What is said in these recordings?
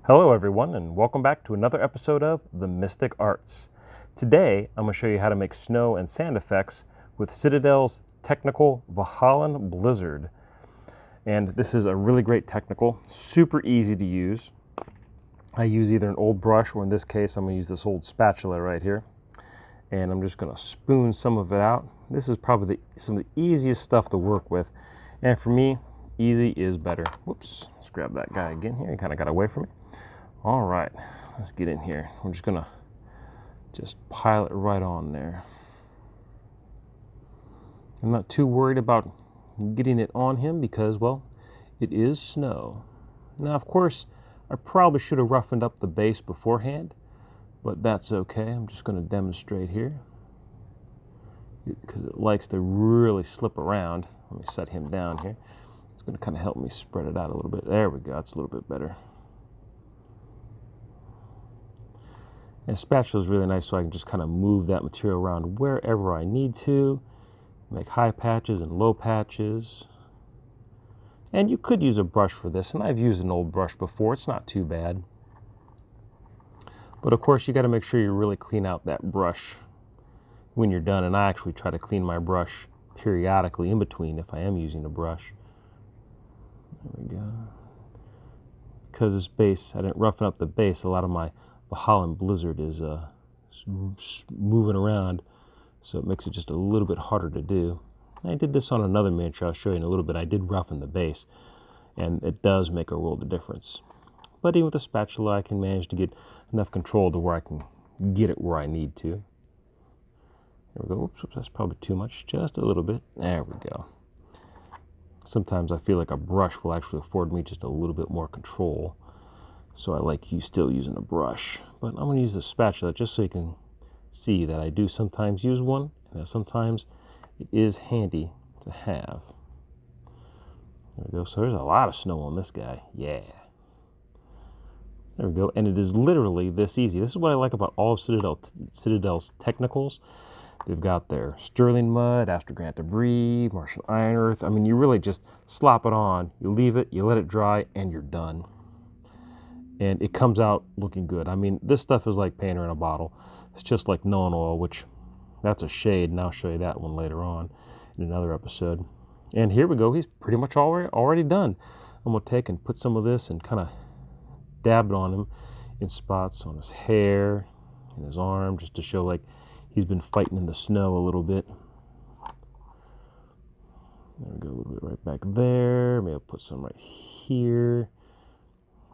Hello everyone, and welcome back to another episode of The Mystic Arts. Today I'm going to show you how to make snow and sand effects with Citadel's technical Valhallan Blizzard. And this is a really great technical, super easy to use. I use either an old brush, or in this case I'm going to use this old spatula right here. And I'm just going to spoon some of it out. This is probably some of the easiest stuff to work with. And for me, easy is better. Whoops, let's grab that guy again here. He kind of got away from me. All right, let's get in here. We're just gonna pile it right on there. I'm not too worried about getting it on him because, well, it is snow. Now, of course, I probably should have roughened up the base beforehand, but that's okay. I'm just gonna demonstrate here because it likes to really slip around. Let me set him down here. It's gonna kind of help me spread it out a little bit. There we go, that's a little bit better. And a spatula is really nice, so I can just kind of move that material around wherever I need to, make high patches and low patches. And you could use a brush for this, and I've used an old brush before. It's not too bad. But of course, you got to make sure you really clean out that brush when you're done. And I actually try to clean my brush periodically in between if I am using a brush. There we go. Because this base, I didn't roughen up the base, a lot of my Valhallan Blizzard is moving around, so it makes it just a little bit harder to do. I did this on another miniature I'll show you in a little bit. I did roughen the base, and it does make a world of difference. But even with a spatula, I can manage to get enough control to where I can get it where I need to. There we go. Oops, that's probably too much. Just a little bit. There we go. Sometimes I feel like a brush will actually afford me just a little bit more control. So I like you still using a brush, but I'm going to use the spatula just so you can see that I do sometimes use one, and that sometimes it is handy to have. There we go. So there's a lot of snow on this guy. Yeah. There we go. And it is literally this easy. This is what I like about all of Citadel's technicals. They've got their sterling mud, aftergrant debris, Martian iron earth. I mean, you really just slop it on, you leave it, you let it dry, and you're done. And it comes out looking good. I mean, this stuff is like painter in a bottle. It's just like Neon oil, which that's a shade, and I'll show you that one later on in another episode. And here we go. He's pretty much already done. I'm going to take and put some of this and kind of dab it on him in spots on his hair, and his arm, just to show like he's been fighting in the snow a little bit. There we go, a little bit right back there. Maybe I'll put some right here,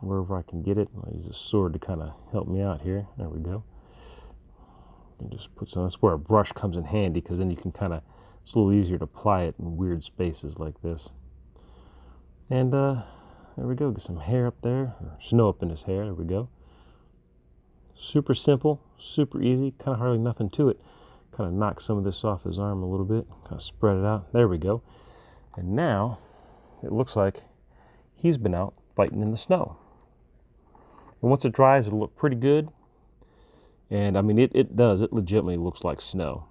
wherever I can get it. I'll use a sword to kind of help me out here. There we go. And just put some, that's where a brush comes in handy, because then you can kind of, it's a little easier to apply it in weird spaces like this. And there we go, get some hair up there, or snow up in his hair, there we go. Super simple, super easy, kind of hardly nothing to it. Kind of knock some of this off his arm a little bit, kind of spread it out. There we go. And now it looks like he's been out fighting in the snow. And once it dries, it'll look pretty good. And I mean, it does. It legitimately looks like snow.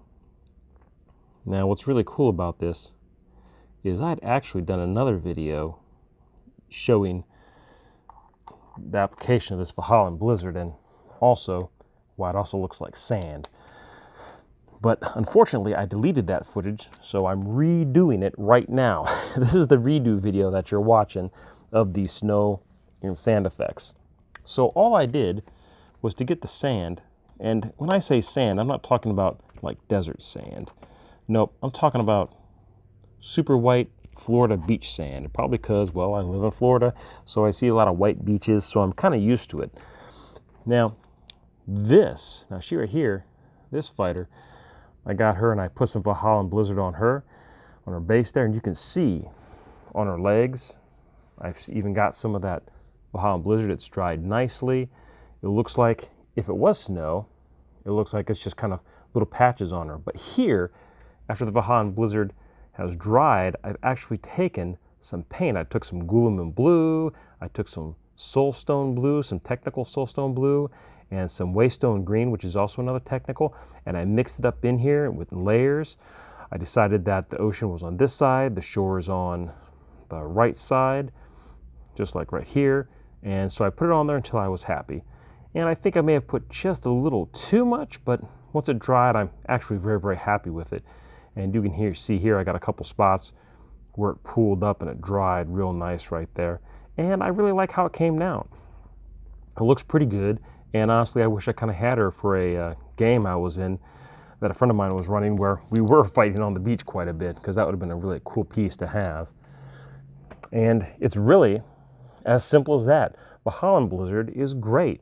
Now, what's really cool about this is I'd actually done another video showing the application of this Valhallan Blizzard, and also why it also looks like sand. But unfortunately, I deleted that footage, so I'm redoing it right now. This is the redo video that you're watching of the snow and sand effects. So all I did was to get the sand, and when I say sand, I'm not talking about like desert sand. Nope, I'm talking about super white Florida beach sand. Probably because, well, I live in Florida, so I see a lot of white beaches, so I'm kind of used to it. Now she right here, this fighter, I got her and I put some Valhallan Blizzard on her base there, and you can see on her legs, I've even got some of that Valhallan Blizzard. It's dried nicely. It looks like if it was snow, it looks like it's just kind of little patches on her. But here, after the Valhallan Blizzard has dried, I've actually taken some paint. I took some Gulamin blue, I took some soulstone blue, some technical soulstone blue, and some waystone green, which is also another technical, and I mixed it up in here with layers. I decided that the ocean was on this side, the shore is on the right side, just like right here, And so I put it on there until I was happy. And I think I may have put just a little too much, but once it dried, I'm actually very, very happy with it. And you can see here, I got a couple spots where it pooled up and it dried real nice right there. And I really like how it came down. It looks pretty good. And honestly, I wish I kind of had her for a game I was in that a friend of mine was running where we were fighting on the beach quite a bit, because that would have been a really cool piece to have. And it's really as simple as that. Valhallan Blizzard is great.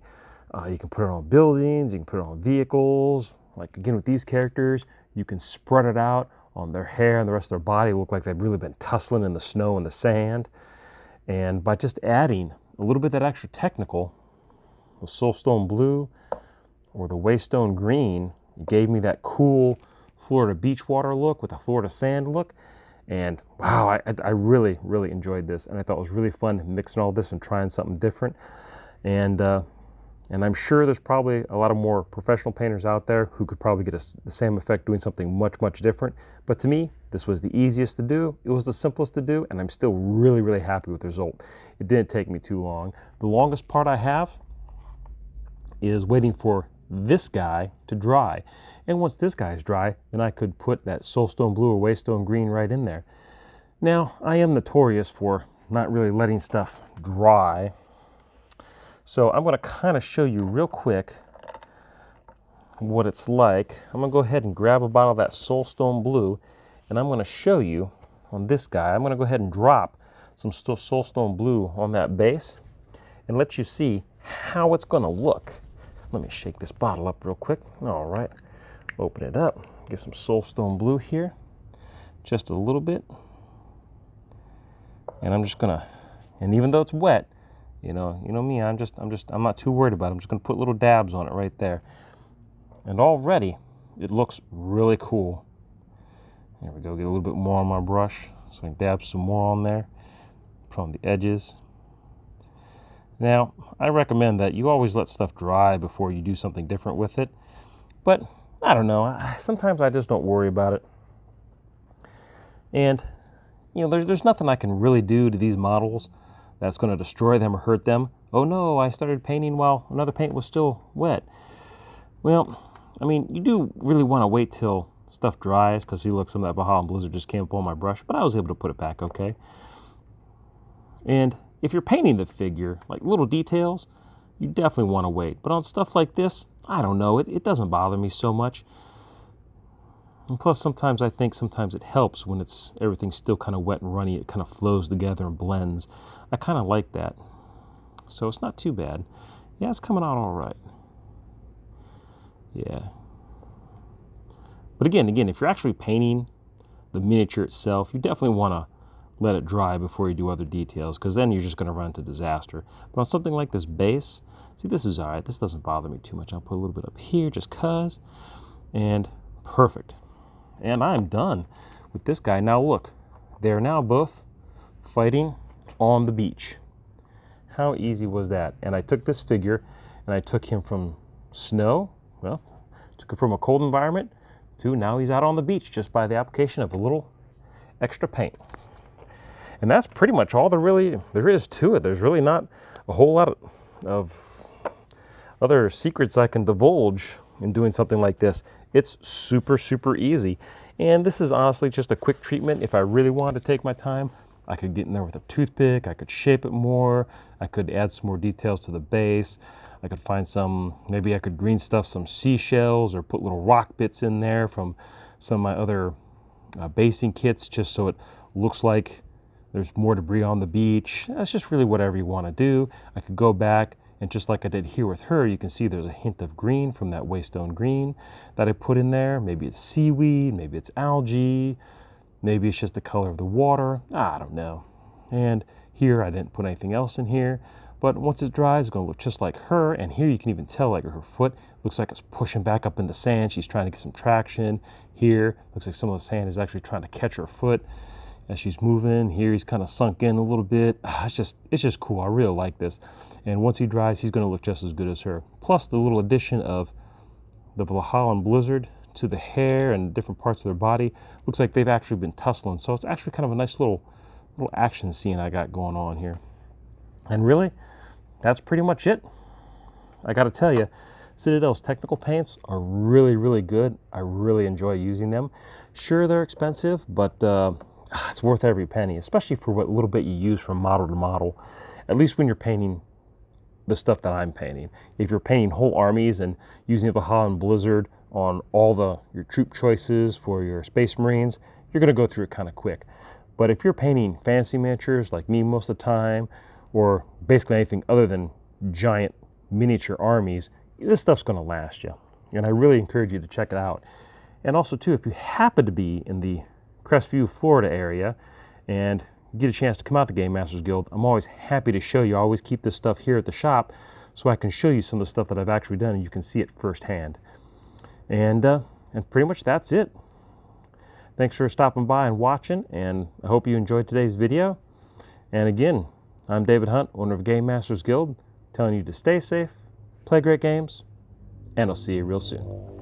You can put it on buildings, you can put it on vehicles. Like again with these characters, you can spread it out on their hair and the rest of their body, look like they've really been tussling in the snow and the sand. And by just adding a little bit of that extra technical, the Soulstone Blue or the Waystone Green, it gave me that cool Florida beach water look with a Florida sand look. And wow, I really, really enjoyed this. And I thought it was really fun mixing all this and trying something different. And I'm sure there's probably a lot of more professional painters out there who could probably get the same effect doing something much, much different. But to me, this was the easiest to do. It was the simplest to do. And I'm still really, really happy with the result. It didn't take me too long. The longest part I have is waiting for this guy to dry. And once this guy is dry, then I could put that Soulstone Blue or Waystone Green right in there. Now, I am notorious for not really letting stuff dry. So I'm going to kind of show you real quick what it's like. I'm going to go ahead and grab a bottle of that Soulstone Blue, and I'm going to show you on this guy. I'm going to go ahead and drop some Soulstone Blue on that base and let you see how it's going to look. Let me shake this bottle up real quick. All right, open it up. Get some Soulstone Blue here, just a little bit. And I'm just gonna, and even though it's wet, you know me, I'm not too worried about it. I'm just gonna put little dabs on it right there. And already, it looks really cool. There we go, get a little bit more on my brush. So I can dab some more on there, put on the edges. Now, I recommend that you always let stuff dry before you do something different with it. But, I don't know, sometimes I just don't worry about it. And, you know, there's nothing I can really do to these models that's going to destroy them or hurt them. Oh no, I started painting while another paint was still wet. Well, I mean, you do really want to wait till stuff dries, because see, look, some of that Valhallan Blizzard just came up on my brush, but I was able to put it back okay. And if you're painting the figure, like little details, you definitely want to wait. But on stuff like this, I don't know, it doesn't bother me so much. And plus, sometimes I think sometimes it helps when everything's still kind of wet and runny. It kind of flows together and blends. I kind of like that. So it's not too bad. Yeah, it's coming out all right. Yeah. But again, if you're actually painting the miniature itself, you definitely want to let it dry before you do other details, because then you're just going to run into disaster. But on something like this base, see, this is all right. This doesn't bother me too much. I'll put a little bit up here just cuz, and perfect. And I'm done with this guy. Now look, they're now both fighting on the beach. How easy was that? And I took this figure and I took him from snow, well, took him from a cold environment to now he's out on the beach just by the application of a little extra paint. And that's pretty much all there is to it. There's really not a whole lot of other secrets I can divulge in doing something like this. It's super, super easy. And this is honestly just a quick treatment. If I really wanted to take my time, I could get in there with a toothpick, I could shape it more, I could add some more details to the base, I could find maybe I could green stuff some seashells or put little rock bits in there from some of my other basing kits, just so it looks like there's more debris on the beach. That's just really whatever you want to do. I could go back, and just like I did here with her, you can see there's a hint of green from that Waystone Green that I put in there. Maybe it's seaweed, maybe it's algae, maybe it's just the color of the water. I don't know. And here I didn't put anything else in here, but once it dries, it's going to look just like her. And here you can even tell, like, her foot looks like it's pushing back up in the sand. She's trying to get some traction. Here looks like some of the sand is actually trying to catch her foot as she's moving. Here he's kind of sunk in a little bit. It's just cool. I really like this. And once he dries, he's going to look just as good as her. Plus the little addition of the Valhallan Blizzard to the hair and different parts of their body. Looks like they've actually been tussling. So it's actually kind of a nice little action scene I got going on here. And really, that's pretty much it. I got to tell you, Citadel's technical paints are really, really good. I really enjoy using them. Sure, they're expensive, but it's worth every penny, especially for what little bit you use from model to model, at least when you're painting the stuff that I'm painting. If you're painting whole armies and using the Valhallan Blizzard on all your troop choices for your Space Marines, you're going to go through it kind of quick. But if you're painting fancy miniatures like me most of the time, or basically anything other than giant miniature armies, this stuff's going to last you. And I really encourage you to check it out. And also too, if you happen to be in the Crestview, Florida area and get a chance to come out to GameMasters Guild, I'm always happy to show you. I always keep this stuff here at the shop so I can show you some of the stuff that I've actually done and you can see it firsthand. And pretty much that's it. Thanks for stopping by and watching, and I hope you enjoyed today's video. And again, I'm David Hunt, owner of GameMasters Guild, telling you to stay safe, play great games, and I'll see you real soon.